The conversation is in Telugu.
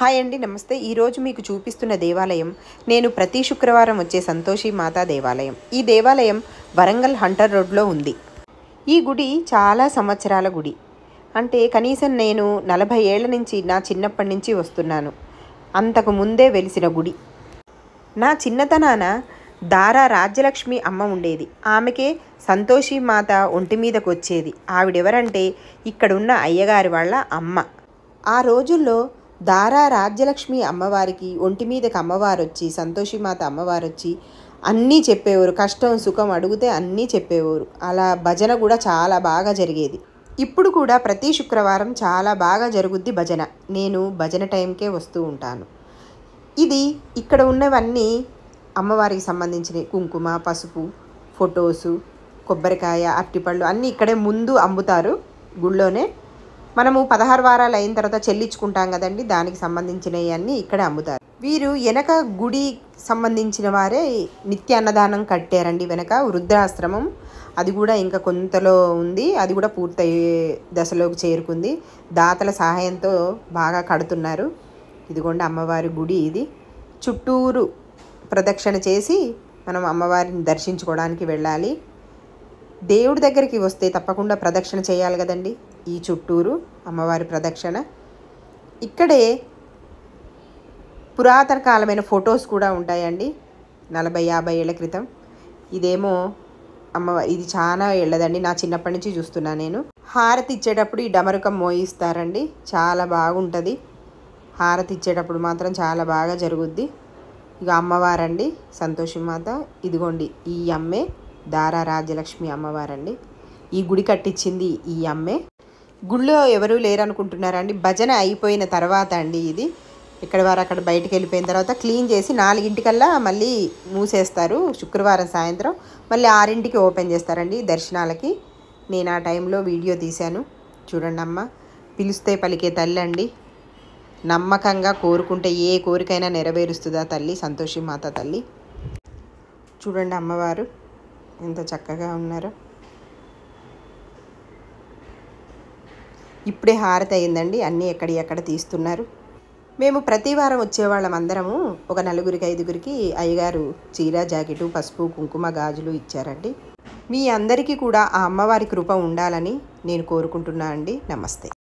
హాయ్ అండి, నమస్తే. ఈరోజు మీకు చూపిస్తున్న దేవాలయం నేను ప్రతి శుక్రవారం వచ్చే సంతోషి మాతా దేవాలయం. ఈ దేవాలయం వరంగల్ హంటర్ రోడ్లో ఉంది. ఈ గుడి చాలా సంవత్సరాల గుడి. అంటే కనీసం నేను 40 ఏళ్ల నుంచి, నా చిన్నప్పటి నుంచి వస్తున్నాను. అంతకు ముందే వెలిసిన గుడి. నా చిన్నతనాన దారా రాజ్యలక్ష్మి అమ్మ ఉండేది. ఆమెకే సంతోషి మాత ఒంటి మీదకు వచ్చేది. ఆవిడెవరంటే ఇక్కడున్న అయ్యగారి వాళ్ళ అమ్మ. ఆ రోజుల్లో దారా రాజ్యలక్ష్మి అమ్మవారికి ఒంటి మీదకి అమ్మవారు వచ్చి, సంతోషిమాత అమ్మవారు వచ్చి అన్నీ చెప్పేవారు. కష్టం సుఖం అడిగితే అన్నీ చెప్పేవారు. అలా భజన కూడా చాలా బాగా జరిగేది. ఇప్పుడు కూడా ప్రతి శుక్రవారం చాలా బాగా జరుగుద్ది భజన. నేను భజన టైంకే వస్తూ ఉంటాను. ఇది ఇక్కడ ఉన్నవన్నీ అమ్మవారికి సంబంధించినవి. కుంకుమ, పసుపు, ఫొటోసు, కొబ్బరికాయ, అరటిపళ్ళు అన్నీ ఇక్కడే ముందు అమ్ముతారు గుళ్ళోనే. మనము 16 వారాలు అయిన తర్వాత చెల్లించుకుంటాం కదండి, దానికి సంబంధించినవి అన్నీ ఇక్కడే అమ్ముతారు. వీరు వెనక గుడి సంబంధించిన వారే నిత్య అన్నదానం కట్టారండి. వెనక వృద్ధాశ్రమం, అది కూడా ఇంకా కొంతలో ఉంది. అది కూడా పూర్తయ్యే దశలోకి చేరుకుంది. దాతల సహాయంతో బాగా కడుతున్నారు. ఇదిగోండి అమ్మవారి గుడి. ఇది చుట్టూరు ప్రదక్షిణ చేసి మనం అమ్మవారిని దర్శించుకోవడానికి వెళ్ళాలి. దేవుడి దగ్గరికి వస్తే తప్పకుండా ప్రదక్షిణ చేయాలి కదండి. ఈ చుట్టూరు అమ్మవారి ప్రదక్షిణ. ఇక్కడే పురాతన కాలమైన ఫొటోస్ కూడా ఉంటాయండి, 40-50 ఏళ్ల క్రితం. ఇదేమో అమ్మవారి, ఇది చాలా ఏళ్ళదండి, నా చిన్నప్పటి నుంచి చూస్తున్నా నేను. హారతి ఇచ్చేటప్పుడు ఈ డమరుకం మోయిస్తారండి, చాలా బాగుంటుంది. హారతి ఇచ్చేటప్పుడు మాత్రం చాలా బాగా జరుగుద్ది. ఇక అమ్మవారండి సంతోషి మాత. ఇదిగోండి ఈ అమ్మే దారా రాజ్యలక్ష్మి అమ్మవారండి. ఈ గుడి కట్టించింది ఈ అమ్మే. గుళ్ళో ఎవరూ లేరనుకుంటున్నారండి. భజన అయిపోయిన తర్వాత అండి ఇది. ఇక్కడ వారు అక్కడ బయటికి వెళ్ళిపోయిన తర్వాత క్లీన్ చేసి 4 మళ్ళీ మూసేస్తారు. శుక్రవారం సాయంత్రం మళ్ళీ 6 ఓపెన్ చేస్తారండి దర్శనాలకి. నేను ఆ టైంలో వీడియో తీశాను. చూడండి అమ్మ, పిలిస్తే పలికే తల్లి అండి. నమ్మకంగా కోరుకుంటే ఏ కోరికైనా నెరవేరుస్తుందా తల్లి, సంతోషి మాత తల్లి. చూడండి అమ్మవారు ఎంత చక్కగా ఉన్నారో. ఇప్పుడే హారతి అయిందండి, అన్నీ ఎక్కడ తీస్తున్నారు. మేము ప్రతి వారం వచ్చేవాళ్ళం అందరము. ఒక 4-5 అయ్యగారు చీర, జాకెటు, పసుపు, కుంకుమ, గాజులు ఇచ్చారండి. మీ అందరికీ కూడా ఆ అమ్మవారి కృప ఉండాలని నేను కోరుకుంటున్నా అండి. నమస్తే.